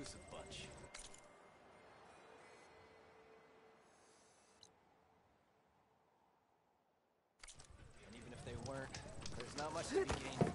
exclusive bunch. And even if they weren't, there's not much to be gained.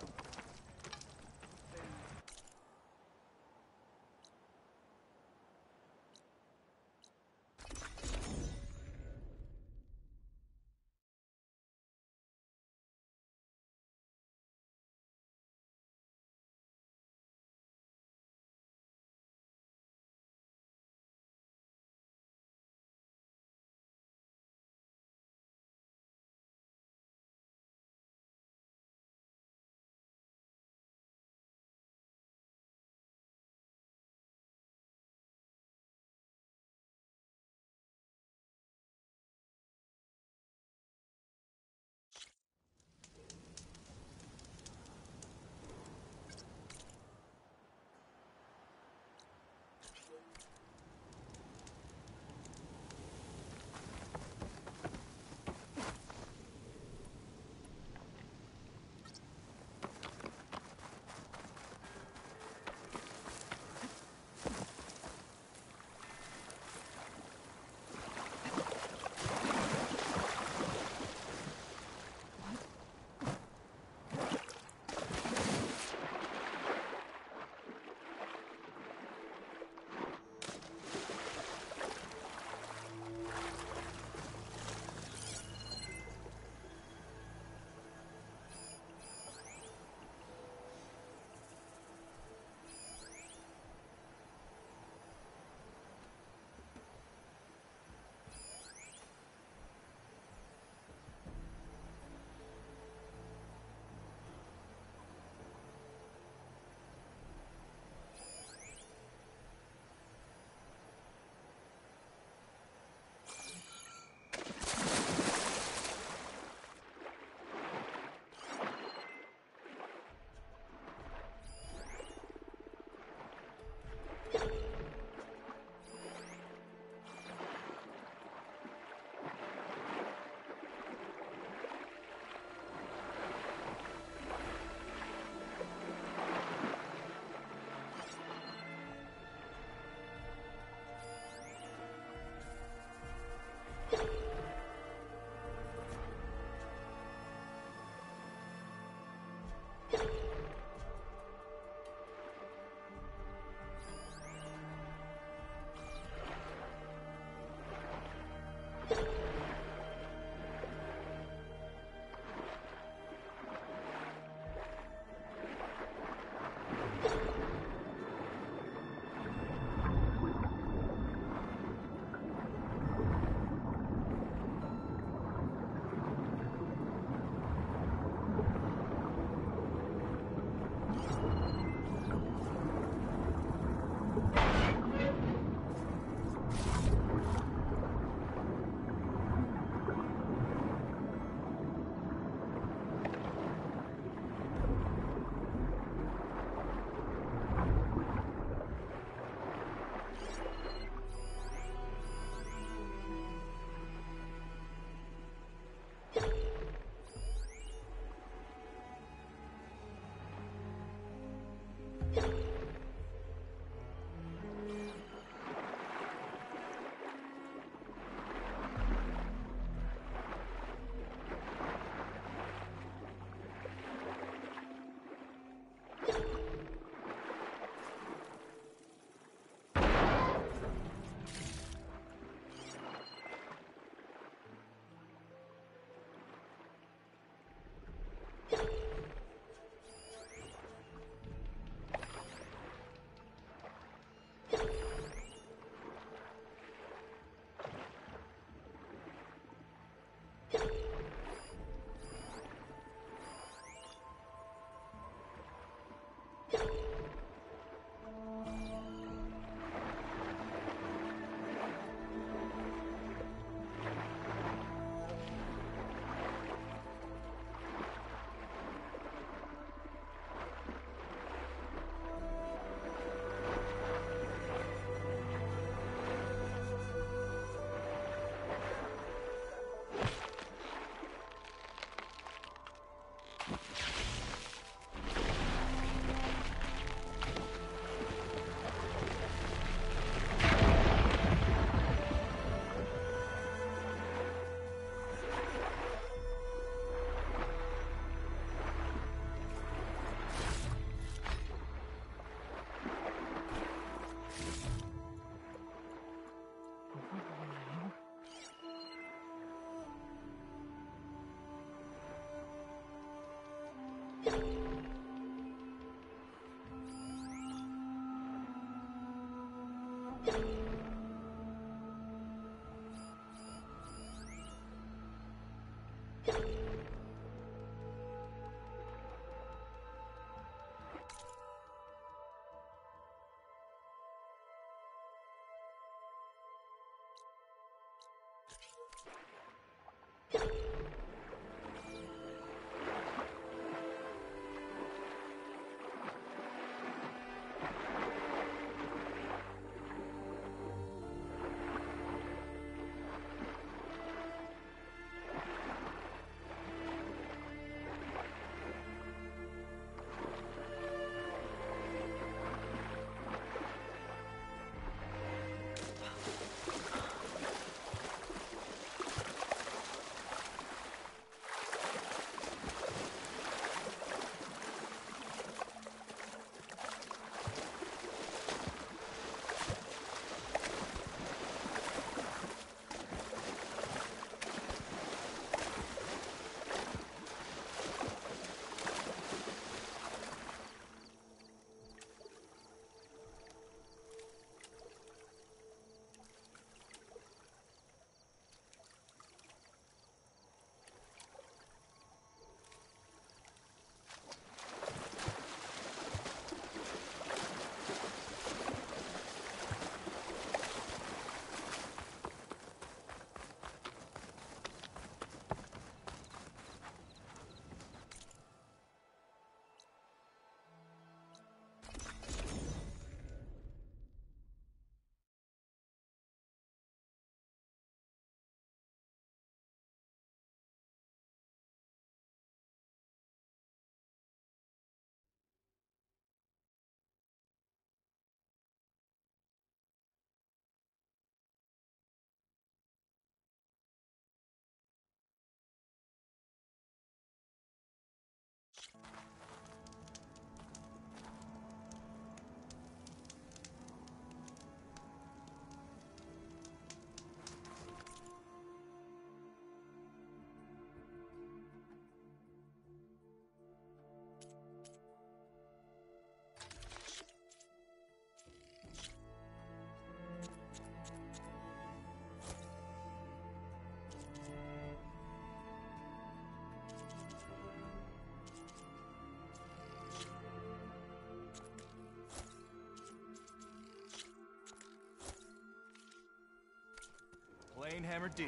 Plain hammer deal.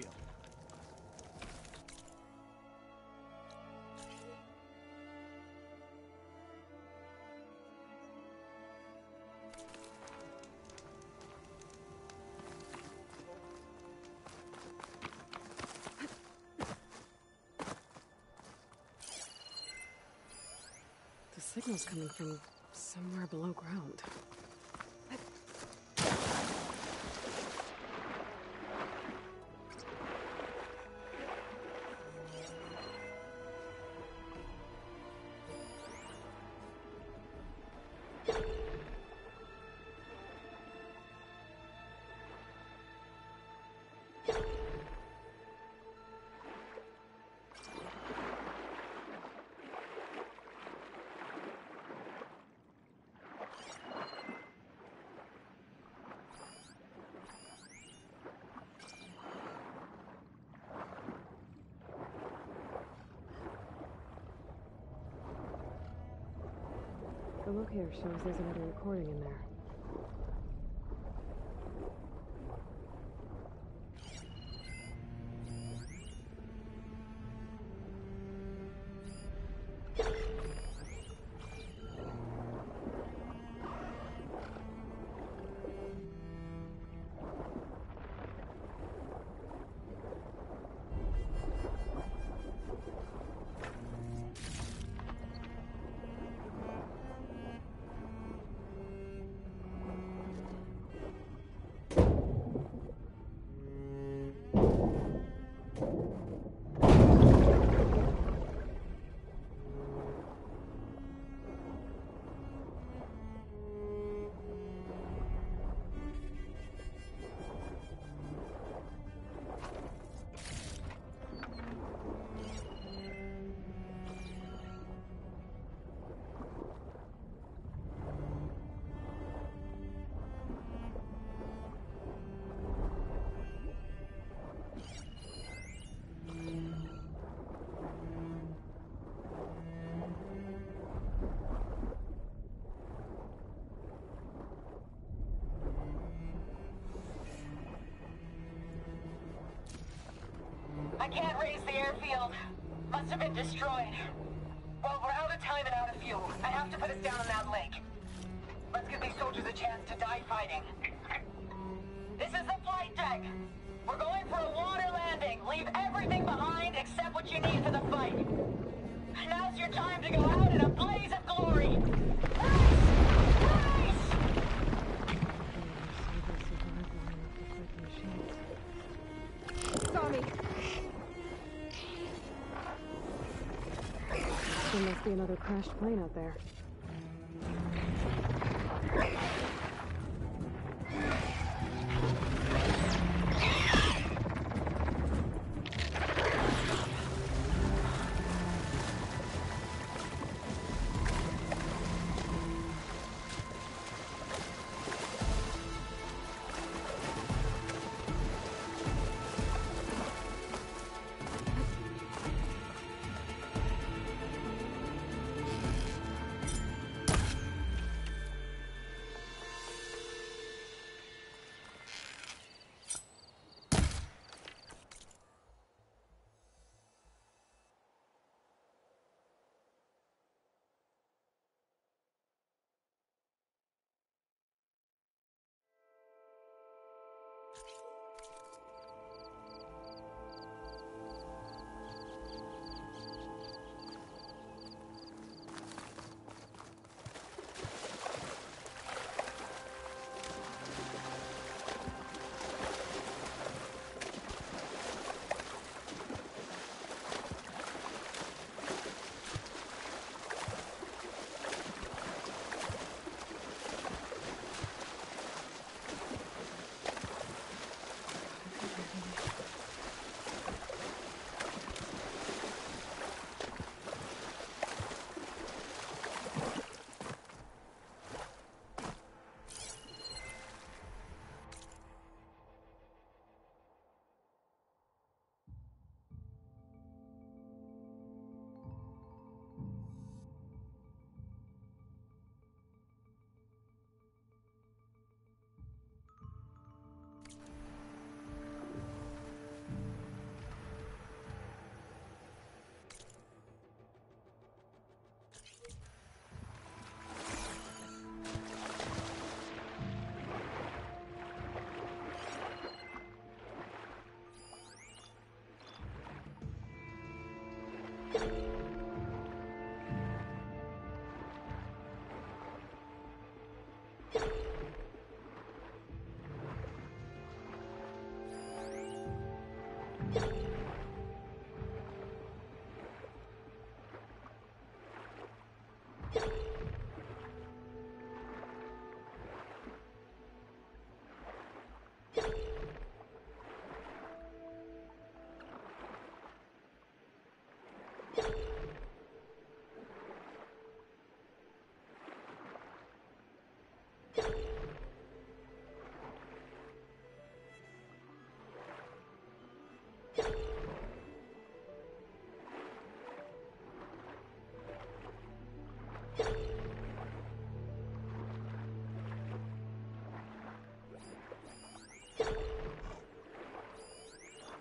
The signal's coming from somewhere below ground. The locator shows there's another recording in there. field. Must have been destroyed. Well, we're out of time and out of fuel. I have to put us down on that lake. Let's give these soldiers a chance to die fighting. This is the flight deck. We're going for a water landing. Leave everything behind except what you need for the fight. Now's your time to go out in a blaze of glory. Race! Saw me. There must be another crashed plane out there.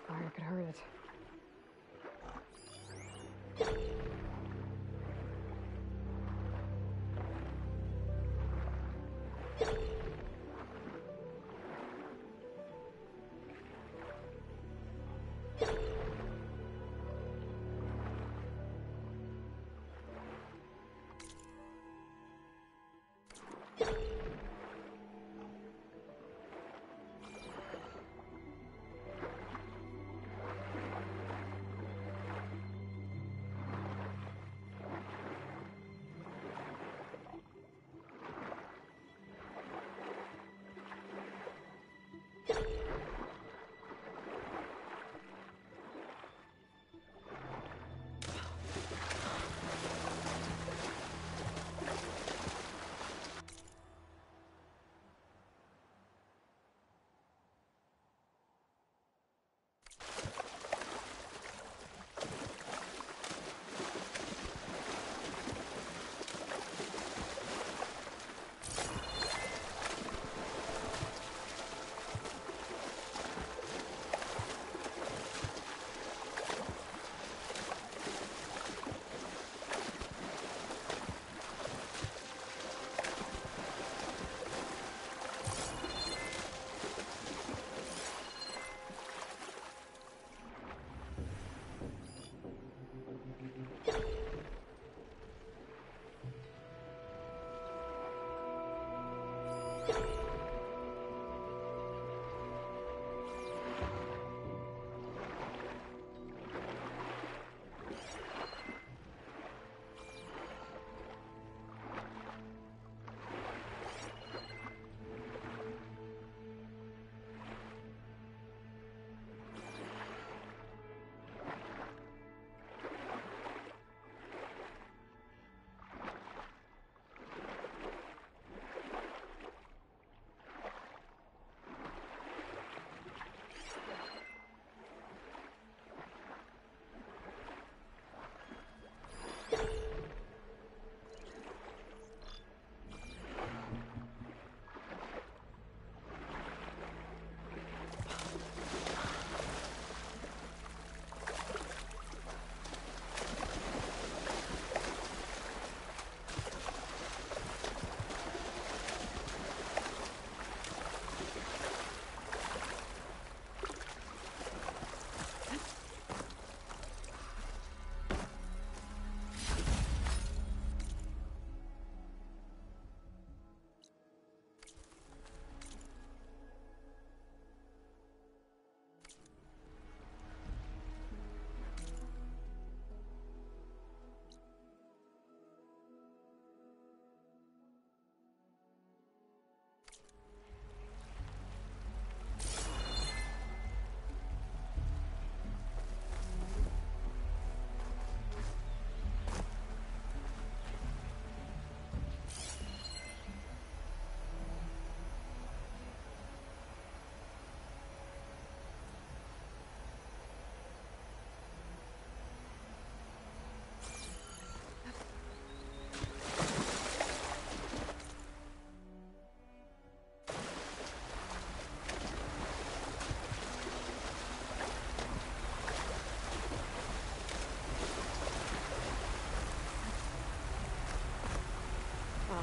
Fire could hurt it.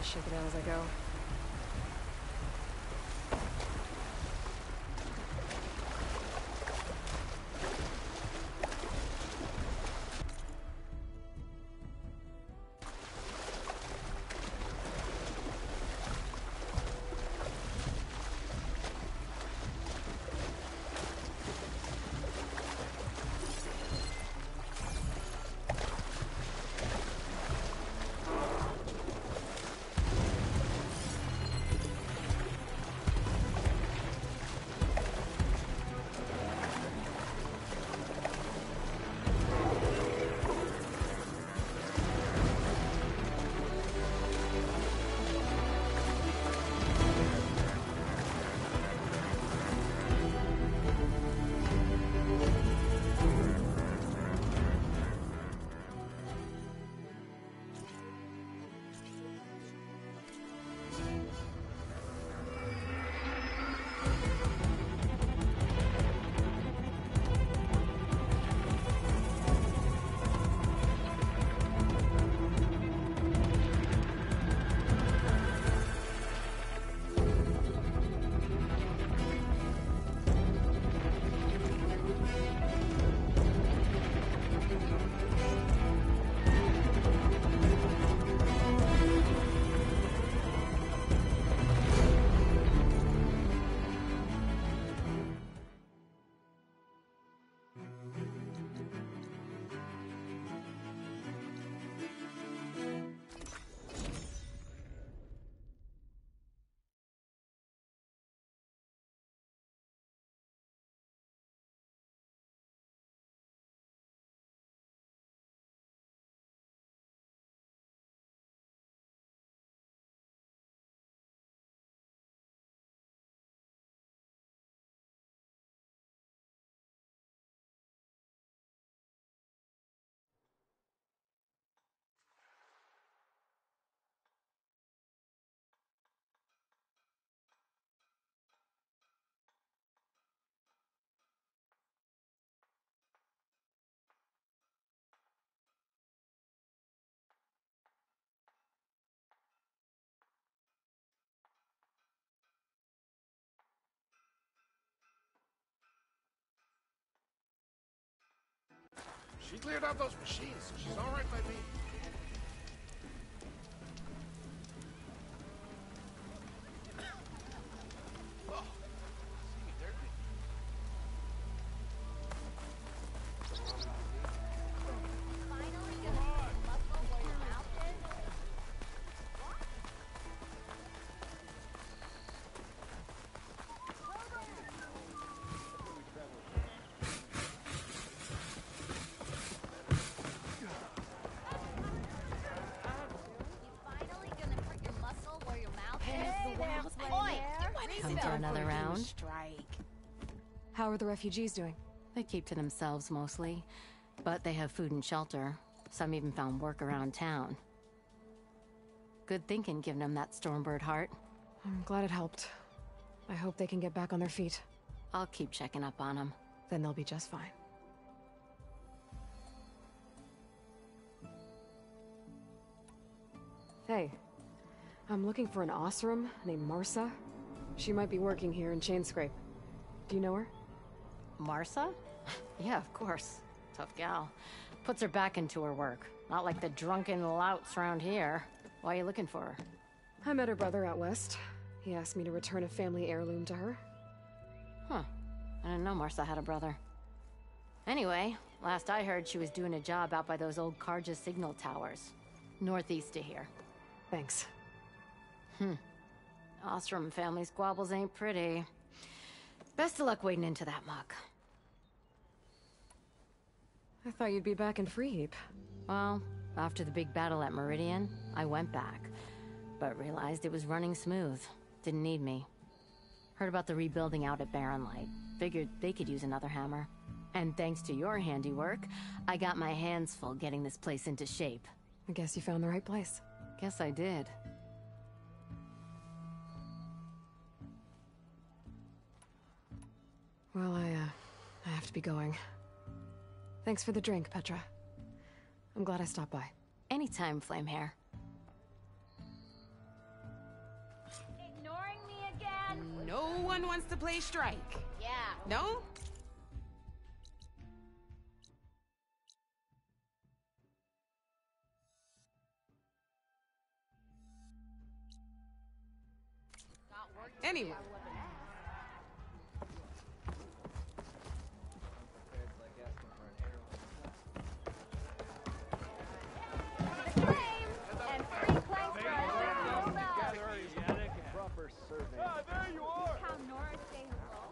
I'll shake it out as I go. She cleared out those machines, so she's all right by me. enter another round. Strike. How are the refugees doing? They keep to themselves mostly, but they have food and shelter. Some even found work around town. Good thinking, giving them that Stormbird heart. I'm glad it helped. I hope they can get back on their feet. I'll keep checking up on them. Then they'll be just fine. Hey, I'm looking for an Osram named Marsa. She might be working here in Chainscrape. Do you know her? Marsa? Yeah, of course. Tough gal. Puts her back into her work. Not like the drunken louts around here. Why are you looking for her? I met her brother out west. He asked me to return a family heirloom to her. Huh. I didn't know Marsa had a brother. Anyway, last I heard she was doing a job out by those old Karja signal towers. Northeast of here. Thanks. Ostrom family squabbles ain't pretty. Best of luck wading into that muck. I thought you'd be back in Freeheap. Well, after the big battle at Meridian, I went back. But realized it was running smooth. Didn't need me. Heard about the rebuilding out at Barren Light. Figured they could use another hammer. And thanks to your handiwork, I got my hands full getting this place into shape. I guess you found the right place. Guess I did. Well, I have to be going. Thanks for the drink, Petra. I'm glad I stopped by. Anytime, Flamehair. Ignoring me again? No one wants to play strike. Yeah. No? Anyway. And free planks for our hold up. Proper serving. How Nora stays low.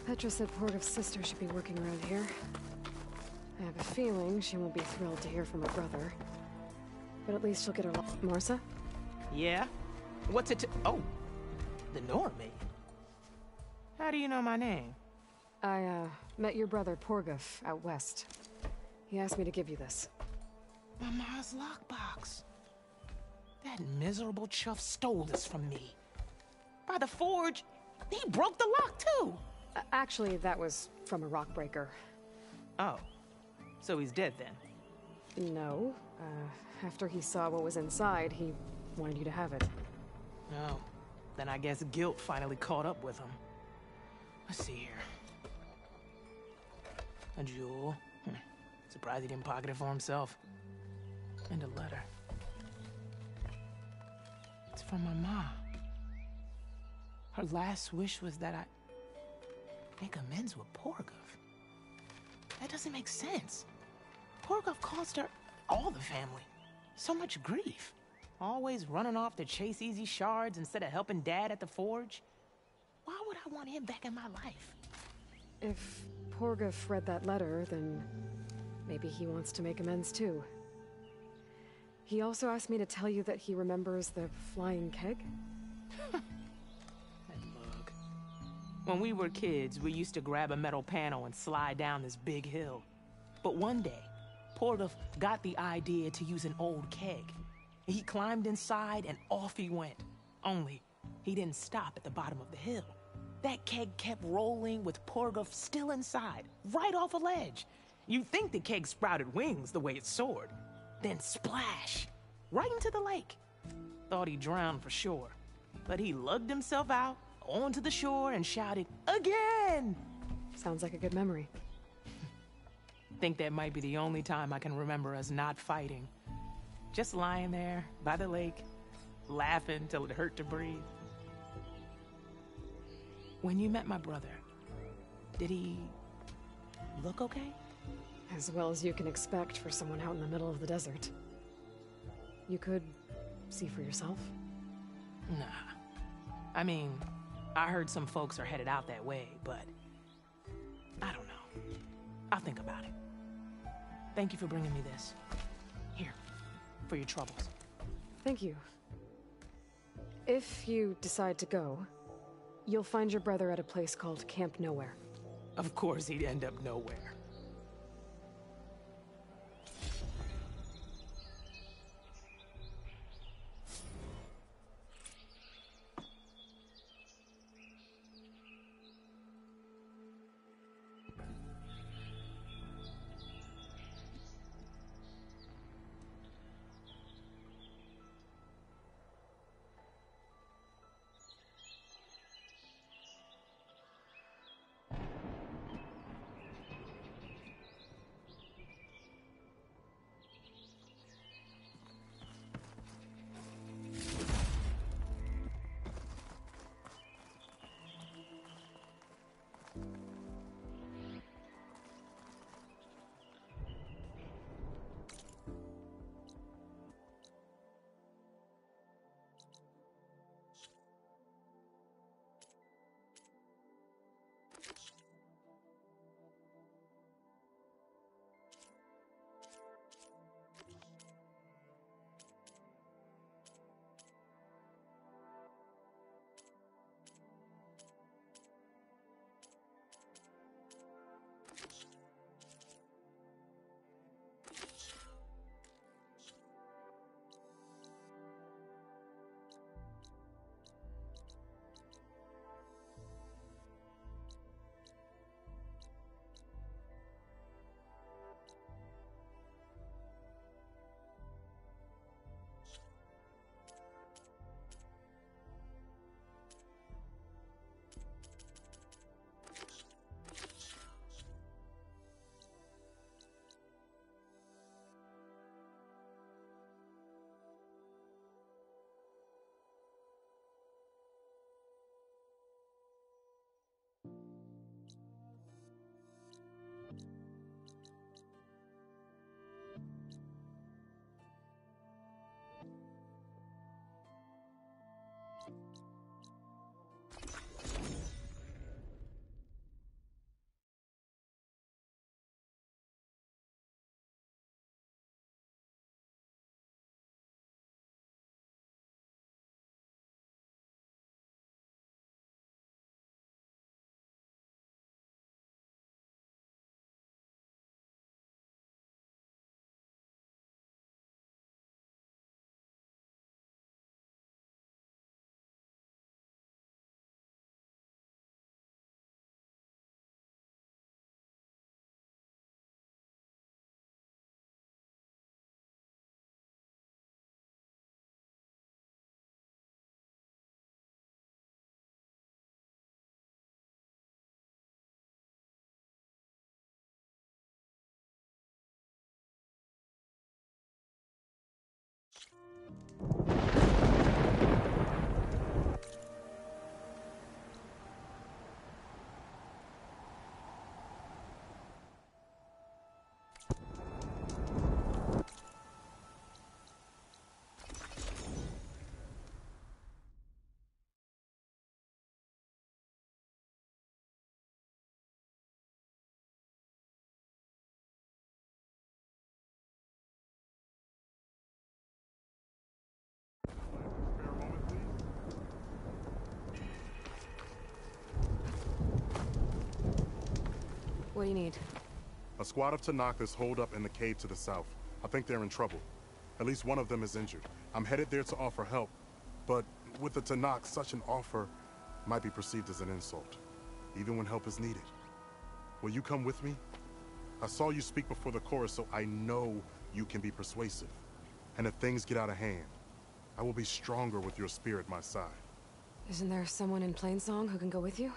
Petra said Porgov's sister should be working around here. I have a feeling she won't be thrilled to hear from her brother. But at least she'll get her Marsa? Yeah? What's it to— Oh, the Nora maid. How do you know my name? I, met your brother Porgov out west. He asked me to give you this. My Ma's lockbox. That miserable chuff stole this from me. By the forge, he broke the lock too! Actually, that was from a rock breaker. Oh. So he's dead then? No. After he saw what was inside, he wanted you to have it. Oh. Then I guess guilt finally caught up with him. Let's see here. A jewel. Surprised he didn't pocket it for himself. And a letter. It's from my mom. Her last wish was that I make amends with Porgov. That doesn't make sense. Porgov caused her, all the family, so much grief. Always running off to chase easy shards instead of helping Dad at the forge. Why would I want him back in my life? If Porgov read that letter, then maybe he wants to make amends too. He also asked me to tell you that he remembers the Flying Keg. That mug. When we were kids, we used to grab a metal panel and slide down this big hill. But one day, Porgov got the idea to use an old keg. He climbed inside and off he went. Only, he didn't stop at the bottom of the hill. That keg kept rolling with Porgov still inside, right off a ledge. You'd think the keg sprouted wings the way it soared. Then splash! Right into the lake. Thought he drowned for sure. But he lugged himself out, onto the shore, and shouted, "Again!" Sounds like a good memory. Think that might be the only time I can remember us not fighting. Just lying there, by the lake, laughing till it hurt to breathe. When you met my brother, did he look okay? As well as you can expect for someone out in the middle of the desert. You could see for yourself. Nah. I mean, I heard some folks are headed out that way, but I don't know. I'll think about it. Thank you for bringing me this. Here, for your troubles. Thank you. If you decide to go, you'll find your brother at a place called Camp Nowhere. Of course he'd end up nowhere. What do you need? A squad of Tanakh is holed up in the cave to the south. I think they're in trouble. At least one of them is injured. I'm headed there to offer help. But with the Tanakh, such an offer might be perceived as an insult, even when help is needed. Will you come with me? I saw you speak before the chorus, so I know you can be persuasive. And if things get out of hand, I will be stronger with your spear at my side. Isn't there someone in Plainsong who can go with you?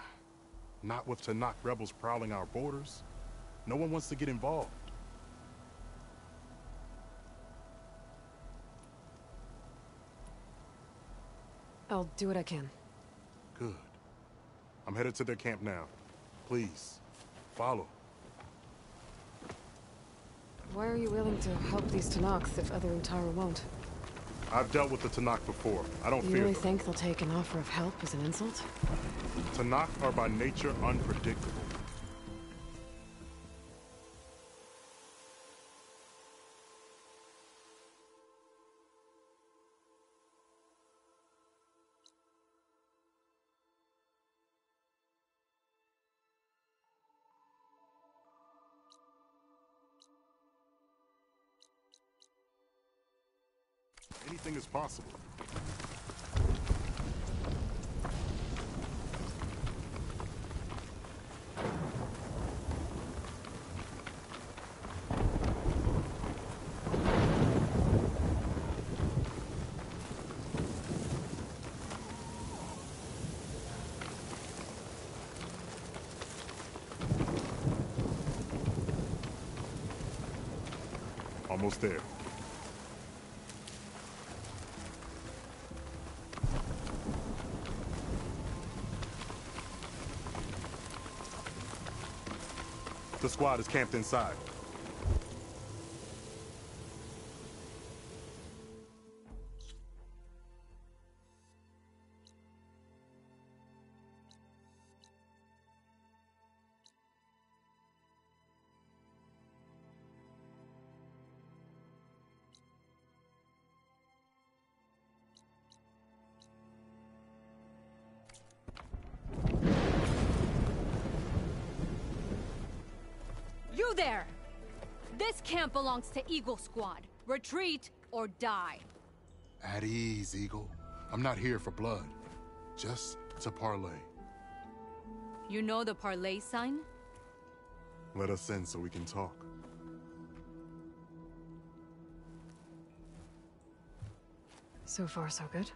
Not with Tanakh rebels prowling our borders. No one wants to get involved. I'll do what I can. Good. I'm headed to their camp now. Please, follow. Why are you willing to help these Tanakhs if other Utaru won't? I've dealt with the Tanakh before. I don't You fear really them. think they'll take an offer of help as an insult? Tanakh are by nature unpredictable. Anything is possible. Almost there. The squad is camped inside. You there! This camp belongs to Eagle Squad. Retreat or die. At ease, Eagle. I'm not here for blood. Just to parlay. You know the parlay sign? Let us in so we can talk. So far, so good.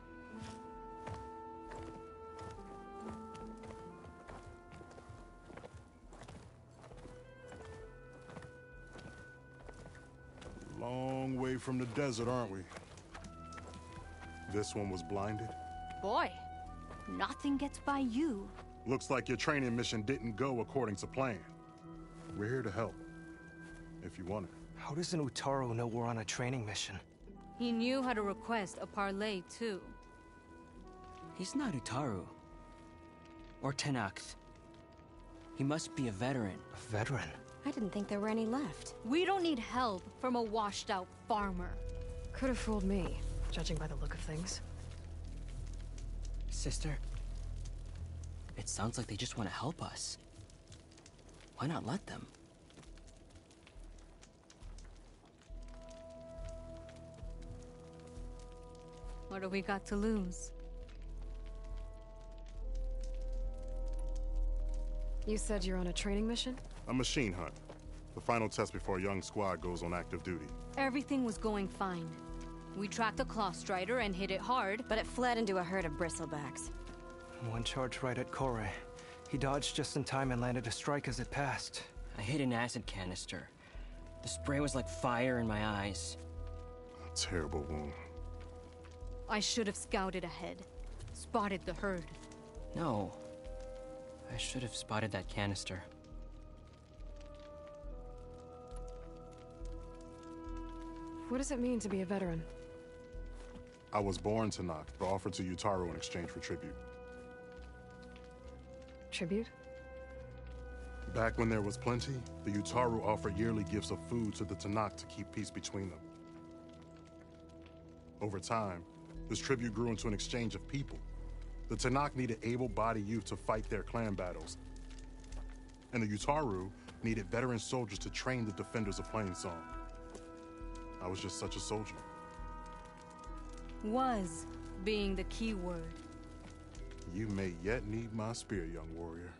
Long way from the desert, aren't we? This one was blinded. Boy, nothing gets by you. Looks like your training mission didn't go according to plan. We're here to help, if you want it. How does an Utaru know we're on a training mission? He knew how to request a parlay, too. He's not Utaru. Or Tenakth. He must be a veteran. A veteran? I didn't think there were any left. We don't need help from a washed-out farmer. Could have fooled me, judging by the look of things. Sister, it sounds like they just want to help us. Why not let them? What do we got to lose? You said you're on a training mission? A machine hunt. The final test before a young squad goes on active duty. Everything was going fine. We tracked a claw strider and hit it hard, But it fled into a herd of bristlebacks. One charge right at Kore. He dodged just in time and landed a strike as it passed. I hit an acid canister. The spray was like fire in my eyes. A terrible wound. I should have scouted ahead. Spotted the herd. No. I should have spotted that canister. What does it mean to be a veteran? I was born Tanakh, but offered to Utaru in exchange for tribute. Tribute? Back when there was plenty, the Utaru offered yearly gifts of food to the Tanakh to keep peace between them. Over time, this tribute grew into an exchange of people. The Tanakh needed able-bodied youth to fight their clan battles, and the Utaru needed veteran soldiers to train the defenders of Plainsong. I was just such a soldier. Was being the key word. You may yet need my spear, young warrior.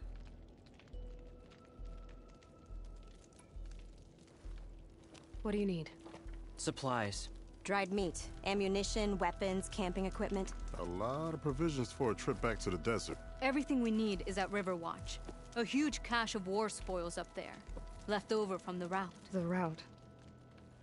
What do you need? Supplies. Dried meat, ammunition, weapons, camping equipment. A lot of provisions for a trip back to the desert. Everything we need is at Riverwatch. A huge cache of war spoils up there. Left over from the route. The route?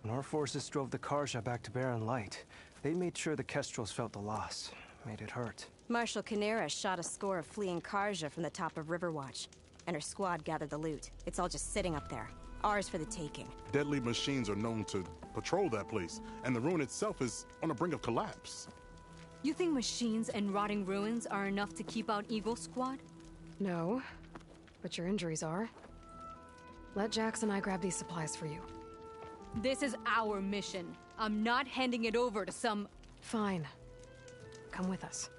When our forces drove the Karja back to Barren Light, they made sure the Kestrels felt the loss. Made it hurt. Marshal Canera shot a score of fleeing Karja from the top of Riverwatch, and her squad gathered the loot. It's all just sitting up there. Ours for the taking. Deadly machines are known to patrol that place, and the ruin itself is on the brink of collapse. You think machines and rotting ruins are enough to keep out Eagle Squad? No, but your injuries are. Let Jax and I grab these supplies for you. This is our mission. I'm not handing it over to some... Fine. Come with us.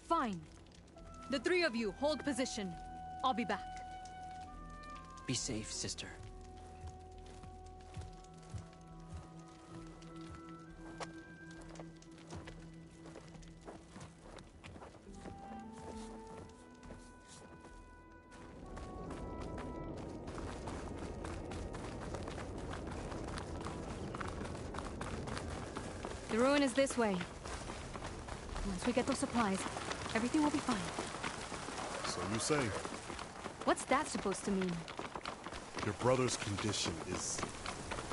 Fine. The three of you hold position. I'll be back. Be safe, sister. The ruin is this way. Once we get those supplies, everything will be fine. So you say. What's that supposed to mean? Your brother's condition is...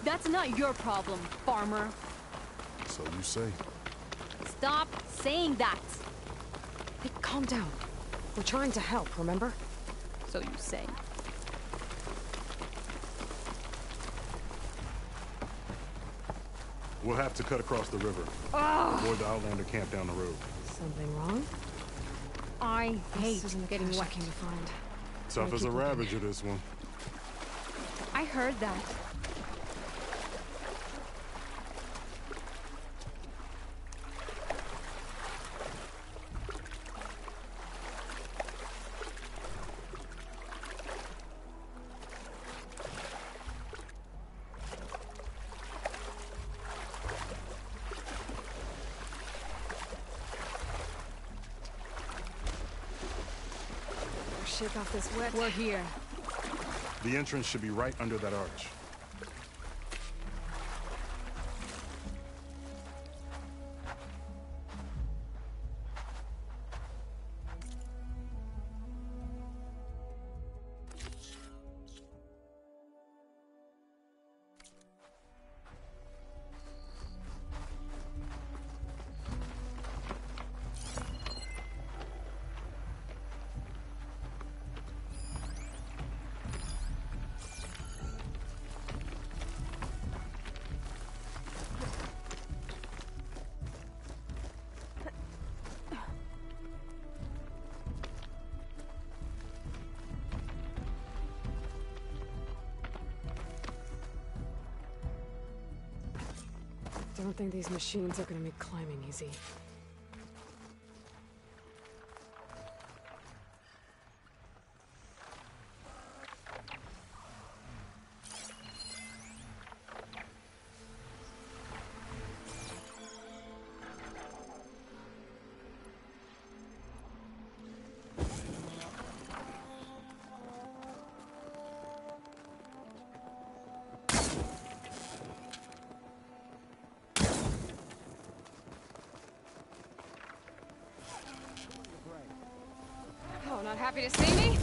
That's not your problem, farmer. So you say. Stop saying that. Hey, calm down. We're trying to help, remember? So you say. We'll have to cut across the river. Avoid the Outlander camp down the road. Something wrong? I hate This isn't getting getting wet. to find. Tough as a ravager, this one. I heard that. Shake off this wet. We're here. The entrance should be right under that arch. Don't think these machines are gonna make climbing easy. Oh, not happy to see me?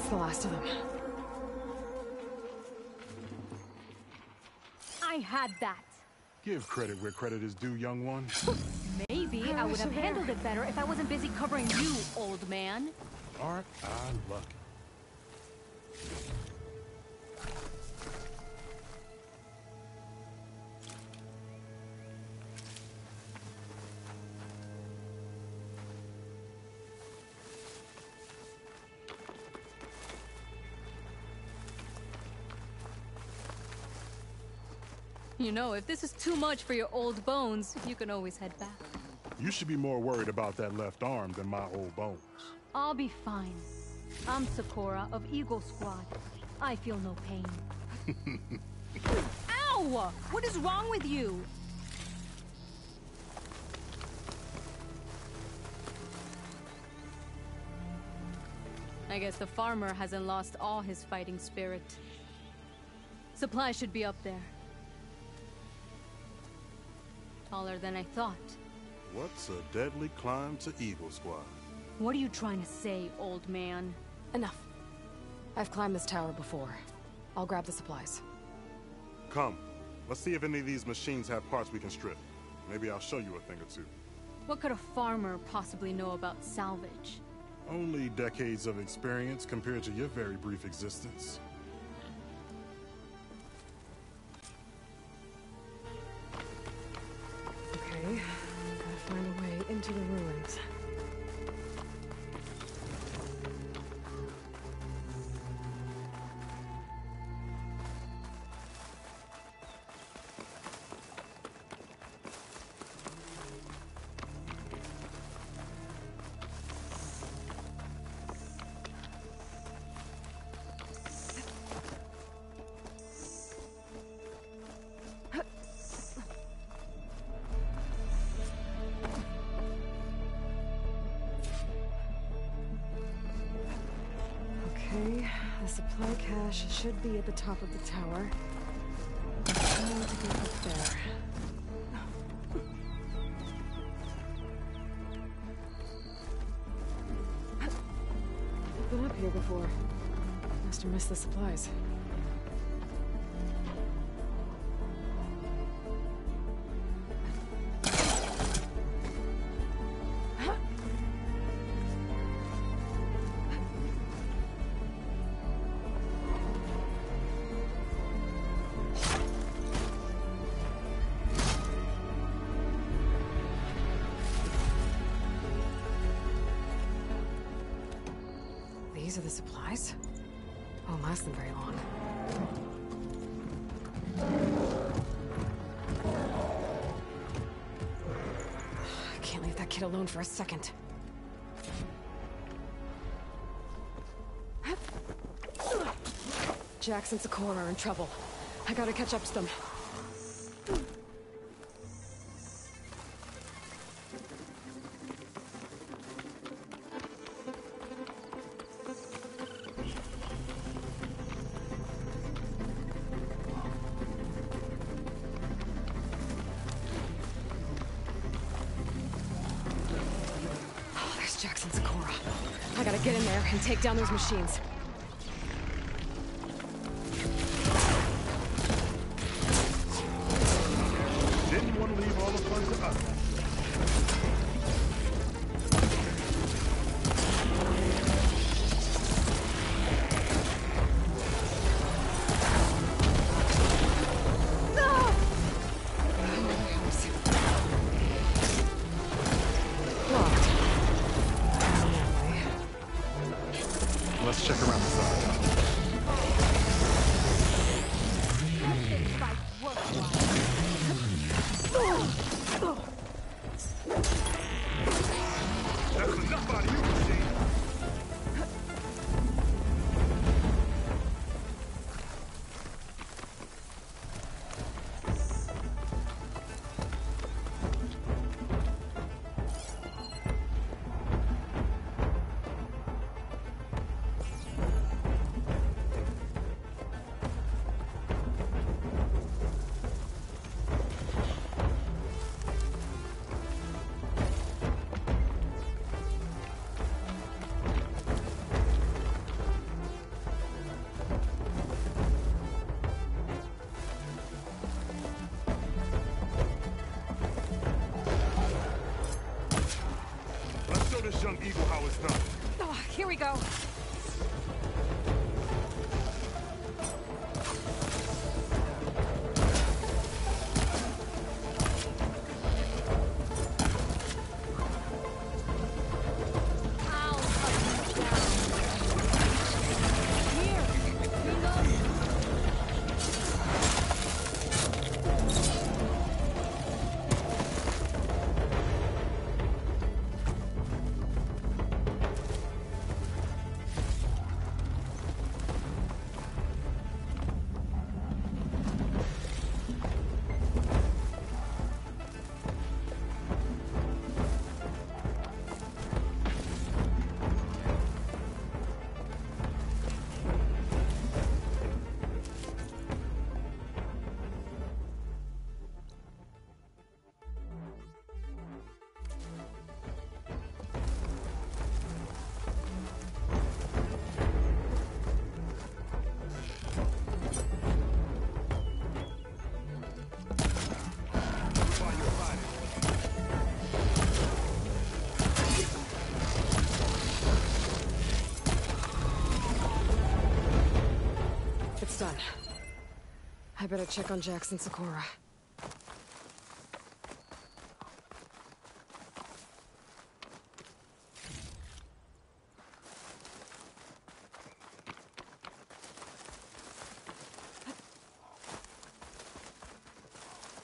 the last of them. I had that. Give credit where credit is due, young one. Maybe I would have handled it better if I wasn't busy covering you, old man. Aren't I lucky? You know, if this is too much for your old bones, you can always head back. You should be more worried about that left arm than my old bones. I'll be fine. I'm Sakura of Eagle Squad. I feel no pain. Ow! What is wrong with you? I guess the farmer hasn't lost all his fighting spirit. Supplies should be up there. Taller than I thought. What's a deadly climb to Eagle Squad? What are you trying to say, old man? Enough. I've climbed this tower before. I'll grab the supplies. Come. Let's see if any of these machines have parts we can strip. Maybe I'll show you a thing or two. What could a farmer possibly know about salvage? Only decades of experience compared to your very brief existence. Okay, gotta find a way into the ruins. Okay, the supply cache should be at the top of the tower. I need to get up there. I've been up here before. Must have missed the supplies. These are the supplies? Won't last them very long. I can't leave that kid alone for a second. Jax and Sakura are in trouble. I gotta catch up to them. Jax and Sakura. I gotta get in there and take down those machines. Didn't want to leave all the fun to us. Let's check around the side. That's enough out of you, machine. Show this young eagle how it's done. Oh, here we go. Done. I better check on Jax and Sakura.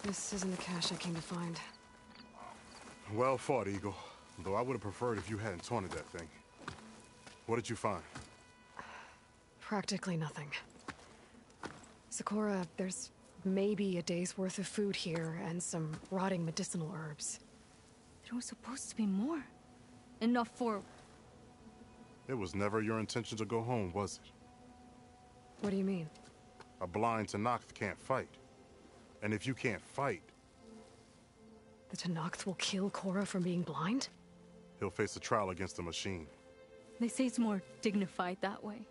This isn't the cache I came to find. Well fought, Eagle. Though I would have preferred if you hadn't taunted that thing. What did you find? Practically nothing. Sakura, there's maybe a day's worth of food here and some rotting medicinal herbs. There was supposed to be more. Enough for... It was never your intention to go home, was it? What do you mean? A blind Tenakth can't fight. And if you can't fight... The Tenakth will kill Korra from being blind? He'll face a trial against the machine. They say it's more dignified that way.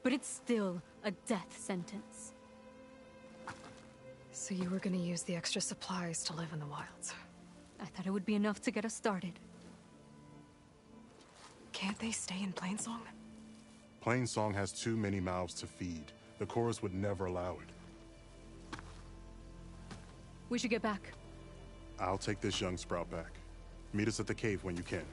But it's still a death sentence. So you were gonna use the extra supplies to live in the wilds? I thought it would be enough to get us started. Can't they stay in Plainsong? Plainsong has too many mouths to feed. The chorus would never allow it. We should get back. I'll take this young sprout back. Meet us at the cave when you can.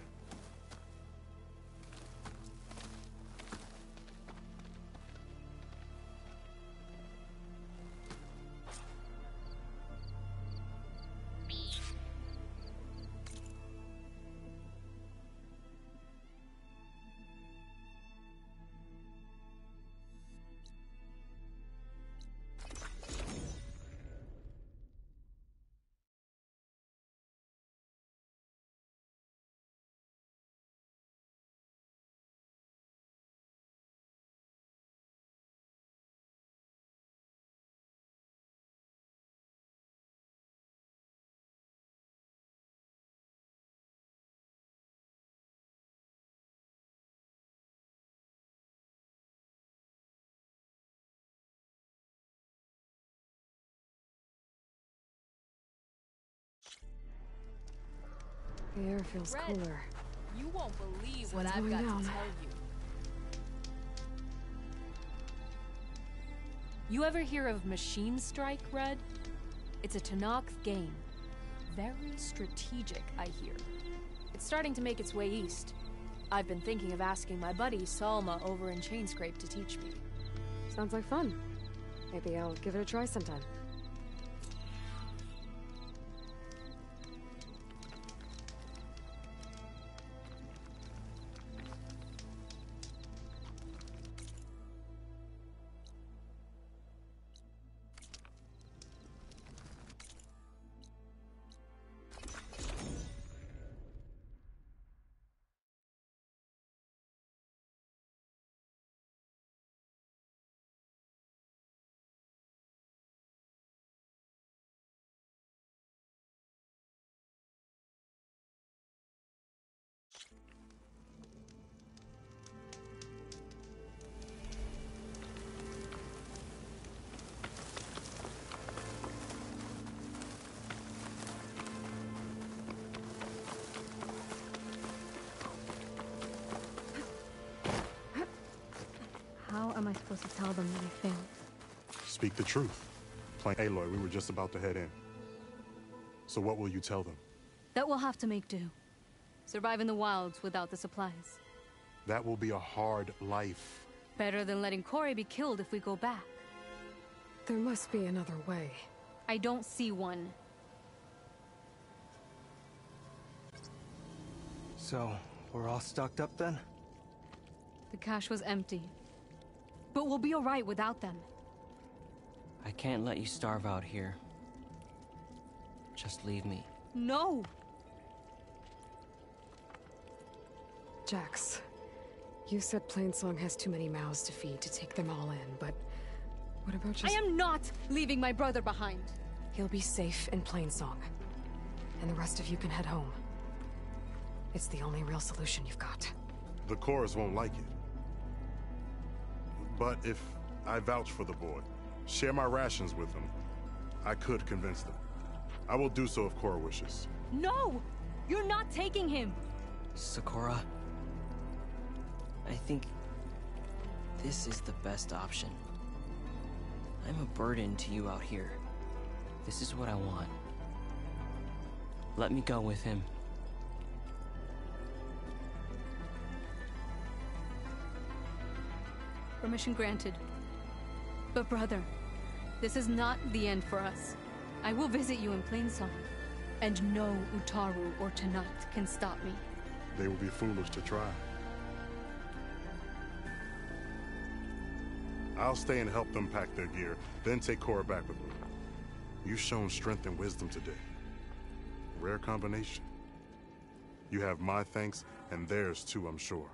The air feels cooler. You won't believe what Sun's I've got going down. to tell you. You ever hear of Machine Strike, Red? It's a Tenakth game. Very strategic, I hear. It's starting to make its way east. I've been thinking of asking my buddy Salma over in Chainscrape to teach me. Sounds like fun. Maybe I'll give it a try sometime. am I supposed to tell them that I failed? Speak the truth. Plain Aloy, we were just about to head in. So what will you tell them? That we'll have to make do. Survive in the wilds without the supplies. That will be a hard life. Better than letting Corey be killed if we go back. There must be another way. I don't see one. So, we're all stocked up then? The cache was empty. But we'll be alright without them. I can't let you starve out here. Just leave me. No! Jax, you said Plainsong has too many mouths to feed to take them all in, but what about just— I am not leaving my brother behind! He'll be safe in Plainsong, and the rest of you can head home. It's the only real solution you've got. The chorus won't like it. But if I vouch for the boy, share my rations with him, I could convince them. I will do so if Cora wishes. No! You're not taking him! Sakura, I think this is the best option. I'm a burden to you out here. This is what I want. Let me go with him. Permission granted. But brother, this is not the end for us. I will visit you in Plainsong, and no Utaru or Tanat can stop me. They will be foolish to try. I'll stay and help them pack their gear, then take Cora back with me. You've shown strength and wisdom today. Rare combination. You have my thanks, and theirs too, I'm sure.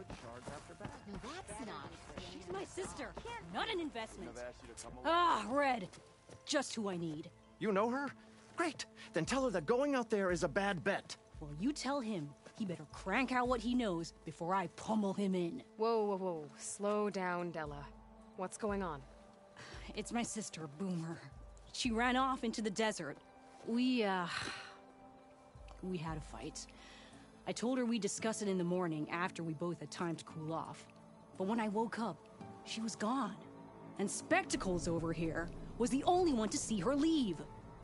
That's not. She's my sister, not an investment. Ah, Red. Just who I need. You know her? Great. Then tell her that going out there is a bad bet. Well, you tell him he better crank out what he knows before I pummel him in. Whoa, whoa, whoa. Slow down, Della. What's going on? It's my sister, Boomer. She ran off into the desert. We had a fight. I told her we'd discuss it in the morning after we both had time to cool off. But when I woke up, she was gone. And Spectacles over here was the only one to see her leave.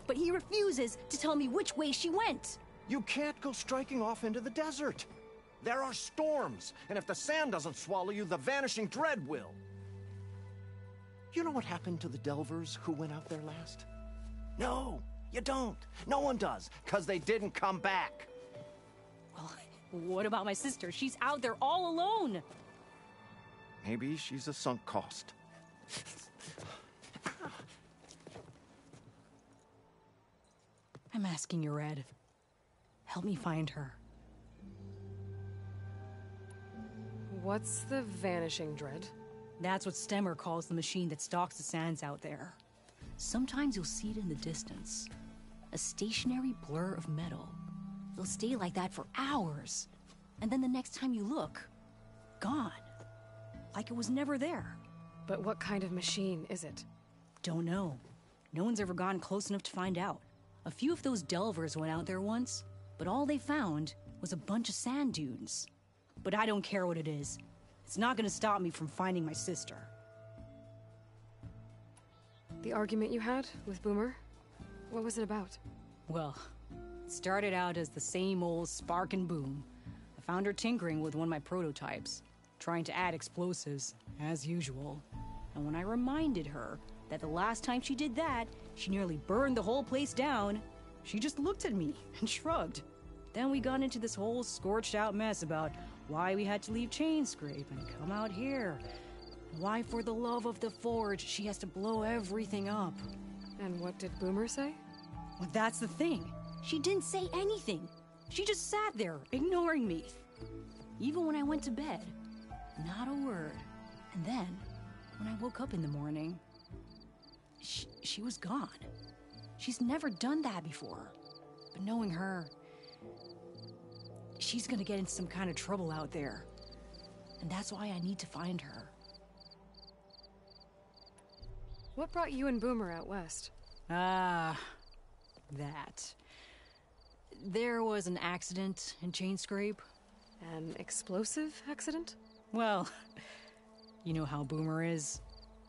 But he refuses to tell me which way she went. You can't go striking off into the desert. There are storms, and if the sand doesn't swallow you, the Vanishing Dread will. You know what happened to the Delvers who went out there last? No, you don't. No one does, because they didn't come back. Well, what about my sister? She's out there all alone. Maybe she's a sunk cost. I'm asking you, Red. Help me find her. What's the Vanishing Dread? That's what Stemmer calls the machine that stalks the sands out there. Sometimes you'll see it in the distance. A stationary blur of metal. It'll stay like that for hours. And then the next time you look, gone. Like it was never there. But what kind of machine is it? Don't know. No one's ever gotten close enough to find out. A few of those delvers went out there once, but all they found was a bunch of sand dunes. But I don't care what it is. It's not gonna stop me from finding my sister. The argument you had with Boomer? What was it about? Well, it started out as the same old spark and boom. I found her tinkering with one of my prototypes, trying to add explosives, as usual. And when I reminded her that the last time she did that, she nearly burned the whole place down, she just looked at me and shrugged. Then we got into this whole scorched out mess about why we had to leave Chainscrape and come out here. Why, for the love of the Forge, she has to blow everything up. And what did Boomer say? Well, that's the thing. She didn't say anything. She just sat there, ignoring me. Even when I went to bed, not a word. And then, when I woke up in the morning, she was gone. She's never done that before. But knowing her, she's gonna get into some kind of trouble out there. And that's why I need to find her. What brought you and Boomer out west? That. There was an accident in Chainscrape. An explosive accident? Well, you know how Boomer is.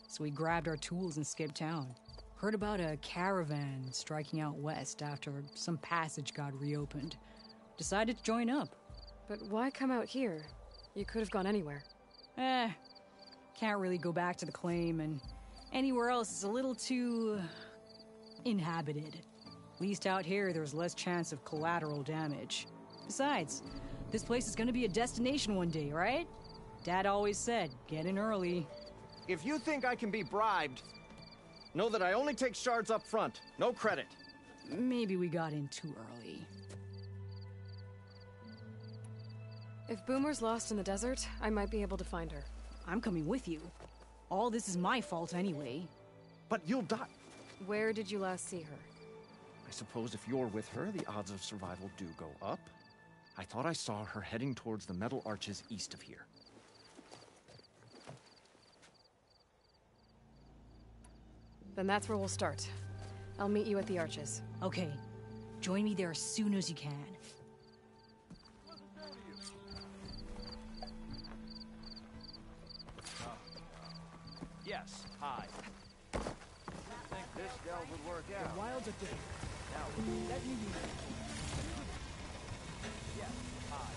So we grabbed our tools and skipped town. Heard about a caravan striking out west after some passage got reopened. Decided to join up. But why come out here? You could have gone anywhere. Can't really go back to the claim, and anywhere else is a little too inhabited. At least out here, there's less chance of collateral damage. Besides, this place is gonna be a destination one day, right? Dad always said, get in early. If you think I can be bribed, know that I only take shards up front, no credit. Maybe we got in too early. If Boomer's lost in the desert, I might be able to find her. I'm coming with you. All this is my fault anyway. But you'll die. Where did you last see her? I suppose if you're with her, the odds of survival do go up. I thought I saw her heading towards the metal arches east of here. Then that's where we'll start. I'll meet you at the arches. Okay. Join me there as soon as you can. Yes, hi. Think this delve would work out. Wild a day. Now, let me use it. Yes, hi.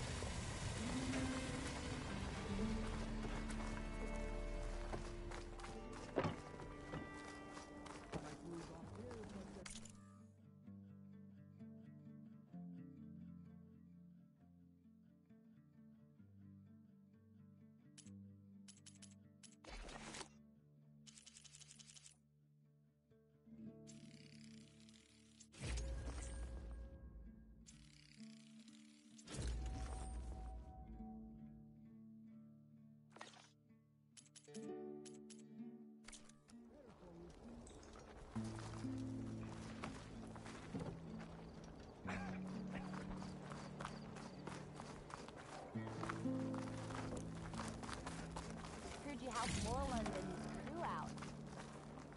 Heard you helped Moreland and his crew out.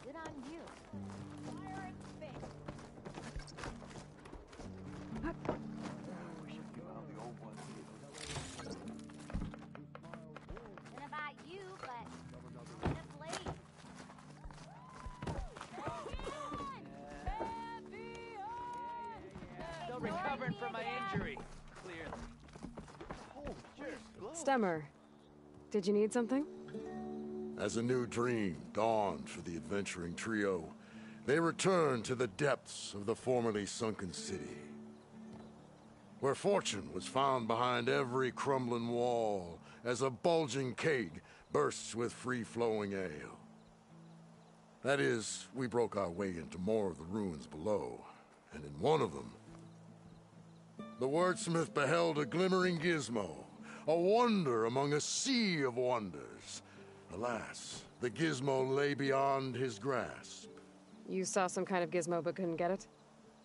Good on you. Fire and space. And about you, but in a blaze. Still recovering from my injury, clearly. Stemmer, did you need something? As a new dream dawned for the adventuring trio, they returned to the depths of the formerly sunken city, where fortune was found behind every crumbling wall as a bulging keg bursts with free-flowing ale. That is, we broke our way into more of the ruins below, and in one of them, the wordsmith beheld a glimmering gizmo, a wonder among a sea of wonders. Alas, the gizmo lay beyond his grasp. You saw some kind of gizmo but couldn't get it?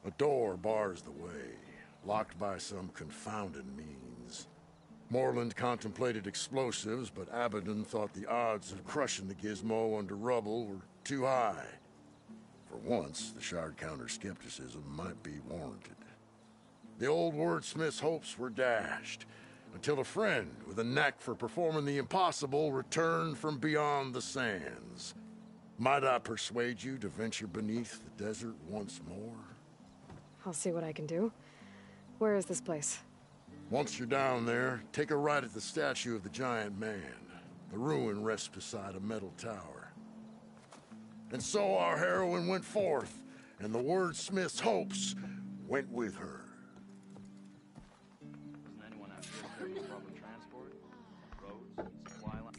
A door bars the way, locked by some confounded means. Moreland contemplated explosives, but Abaddon thought the odds of crushing the gizmo under rubble were too high. For once, the Shard Counter's skepticism might be warranted. The old wordsmith's hopes were dashed, until a friend with a knack for performing the impossible returned from beyond the sands. Might I persuade you to venture beneath the desert once more? I'll see what I can do. Where is this place? Once you're down there, take a right at the statue of the giant man. The ruin rests beside a metal tower. And so our heroine went forth, and the wordsmith's hopes went with her. Doesn't anyone have good public transport? Roads? Supply line?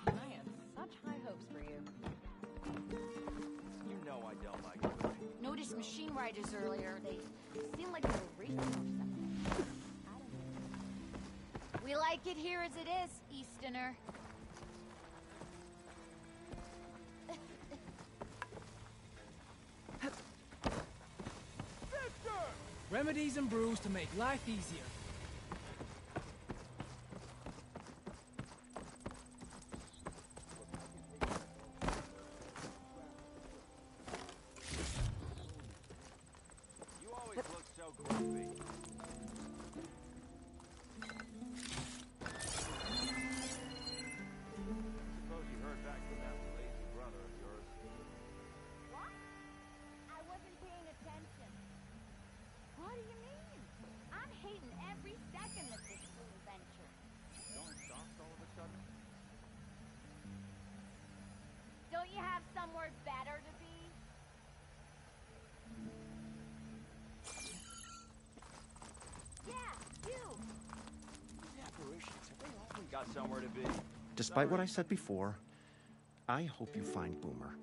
I had such high hopes for you. You know I don't like it. Noticed machine riders earlier. They seemed like they were racing or something. I don't know. We like it here as it is, Easterner. Remedies and brews to make life easier. You always look so grumpy. Suppose you heard back from that lazy brother of yours. What? I wasn't paying attention. What do you mean? I'm hating every second of this little venture. Going soft all of a sudden? Don't you have somewhere better to be? Yeah, you! These apparitions, have they often got somewhere to be? Despite what I said before, I hope you find Boomer.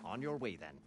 On your way, then.